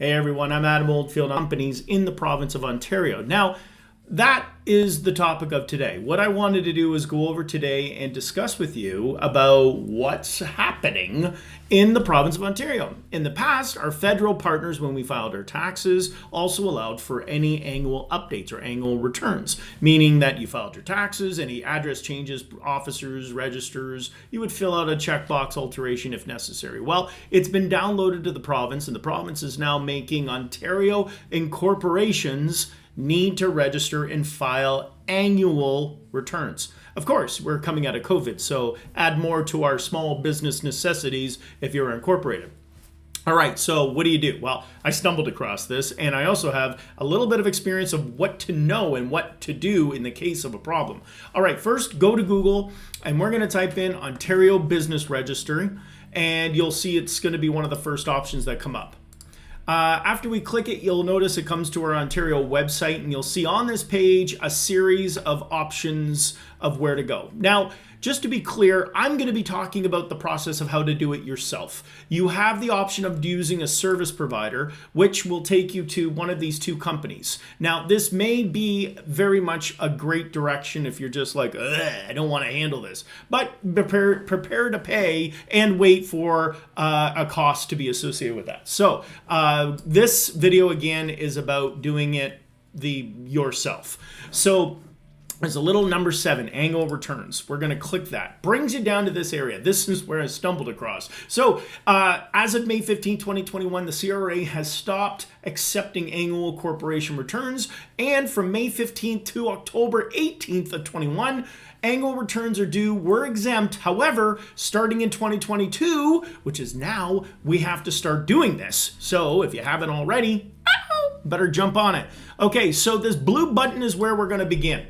Hey everyone, I'm Adam Oldfield, companies in the province of Ontario. Now, that is the topic of today. What I wanted to do is go over today and discuss with you about what's happening in the province of Ontario. In the past, our federal partners, when we filed our taxes, also allowed for any annual updates or annual returns, meaning that you filed your taxes, any address changes, officers, registers, you would fill out a checkbox alteration if necessary. Well, it's been downloaded to the province, and the province is now making Ontario Incorporations need to register and file annual returns. Of course, we're coming out of COVID, so add more to our small business necessities if you're incorporated. All right, so what do you do? Well, I stumbled across this, and I also have a little bit of experience of what to know and what to do in the case of a problem. All right, first go to Google, and we're going to type in Ontario Business Registry, and you'll see it's going to be one of the first options that come up. After we click it, you'll notice it comes to our Ontario website, and you'll see on this page a series of options of where to go. Now, just to be clear, I'm going to be talking about the process of how to do it yourself. You have the option of using a service provider, which will take you to one of these two companies. Now, this may be very much a great direction if you're just like, I don't want to handle this. But prepare to pay and wait for a cost to be associated with that. So this video, again, is about doing it yourself. So there's a little number 7, annual returns. We're going to click that. Brings you down to this area. This is where I stumbled across. So as of May 15, 2021, the CRA has stopped accepting annual corporation returns. And from May 15th to October 18th of 21, annual returns are due. We're exempt. However, starting in 2022, which is now, we have to start doing this. So if you haven't already, better jump on it. Okay, so this blue button is where we're going to begin.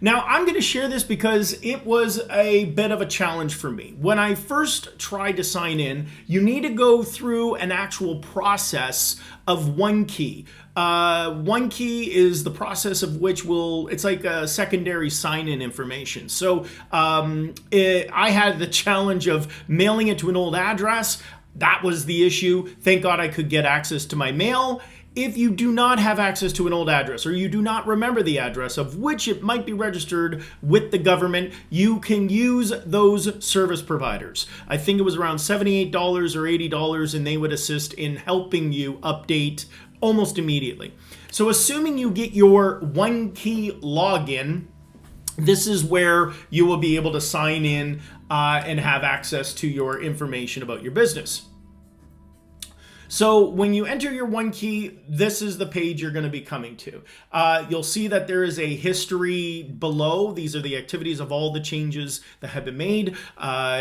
Now, I'm going to share this because it was a bit of a challenge for me. When I first tried to sign in, you need to go through an actual process of one key. One key is the process of which it's like a secondary sign-in information. So I had the challenge of mailing it to an old address. That was the issue. Thank God I could get access to my mail. If you do not have access to an old address, or you do not remember the address of which it might be registered with the government, you can use those service providers. I think it was around $78 or $80, and they would assist in helping you update almost immediately. So assuming you get your one key login, this is where you will be able to sign in and have access to your information about your business. So when you enter your one key, this is the page you're going to be coming to. You'll see that there is a history below. These are the activities of all the changes that have been made.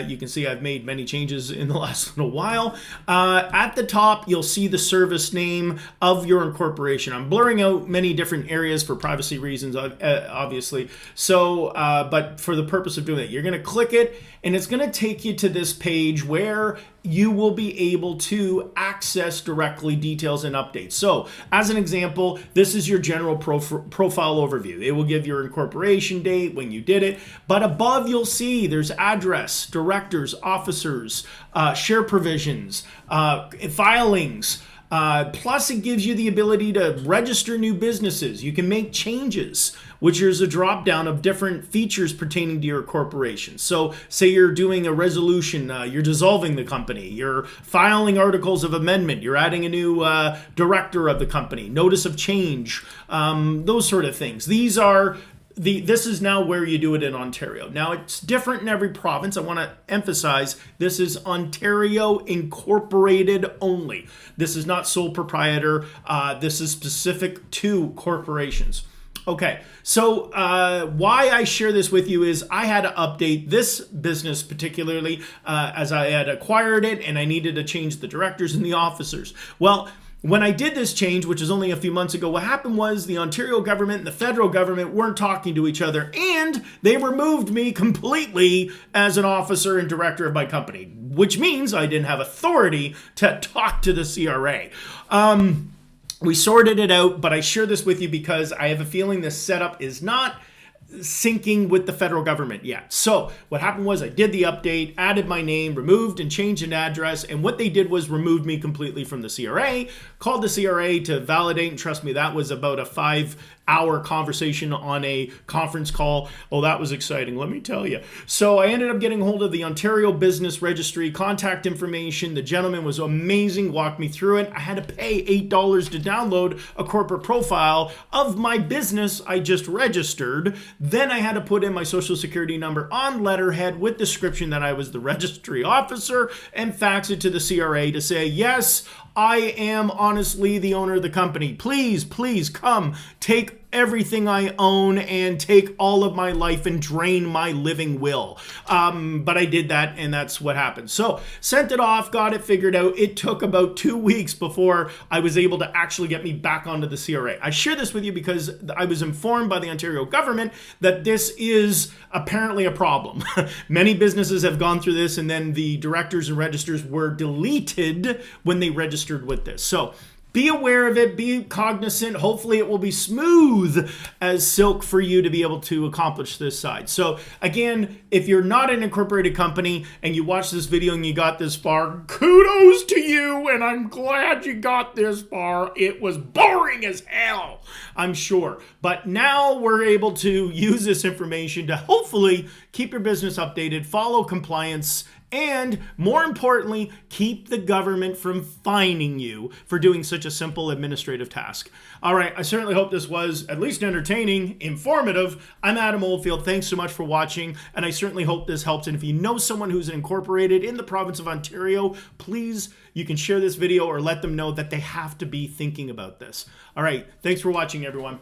You can see I've made many changes in the last little while. At the top, you'll see the service name of your incorporation. I'm blurring out many different areas for privacy reasons, obviously. So, but for the purpose of doing it, you're going to click it, and it's going to take you to this page where you will be able to access directly details and updates. So as an example, this is your general profile overview. It will give your incorporation date, when you did it, but above you'll see there's address, directors, officers, share provisions, filings. Plus, it gives you the ability to register new businesses. You can make changes, which is a drop down of different features pertaining to your corporation. So say you're doing a resolution, you're dissolving the company, you're filing articles of amendment, you're adding a new director of the company, notice of change, those sort of things. This is now where you do it in Ontario. Now, it's different in every province. I want to emphasize this is Ontario Incorporated only. This is not sole proprietor. This is specific to corporations. Okay, so why I share this with you is I had to update this business particularly as I had acquired it, and I needed to change the directors and the officers. Well, when I did this change, which was only a few months ago, what happened was the Ontario government and the federal government weren't talking to each other, and they removed me completely as an officer and director of my company, which means I didn't have authority to talk to the CRA. We sorted it out, but I share this with you because I have a feeling this setup is not syncing with the federal government yet. So what happened was I did the update, added my name, removed and changed an address, and what they did was remove me completely from the CRA, called the CRA to validate, and trust me, that was about a 5-hour conversation on a conference call. Oh, that was exciting, let me tell you. So I ended up getting hold of the Ontario Business Registry, contact information. The gentleman was amazing, walked me through it. I had to pay $8 to download a corporate profile of my business I just registered. Then I had to put in my social security number on letterhead with description that I was the registry officer and fax it to the CRA to say, yes, I am honestly the owner of the company. Please come take everything I own and take all of my life and drain my living will. But I did that, and that's what happened. So sent it off, got it figured out. It took about 2 weeks before I was able to actually get me back onto the CRA. I share this with you because I was informed by the Ontario government that this is apparently a problem. Many businesses have gone through this, and then the directors and registers were deleted when they registered with this. So be aware of it, be cognizant. Hopefully it will be smooth as silk for you to be able to accomplish this side. So again, if you're not an incorporated company and you watched this video and you got this far, kudos to you, and I'm glad you got this far. It was boring as hell, I'm sure. But now we're able to use this information to hopefully keep your business updated, follow compliance, and more importantly, keep the government from fining you for doing such a simple administrative task. All right, I certainly hope this was at least entertaining, informative. I'm Adam Oldfield. Thanks so much for watching, and I certainly hope this helps. And if you know someone who's incorporated in the province of Ontario, please, you can share this video or let them know that they have to be thinking about this. All right, thanks for watching, everyone.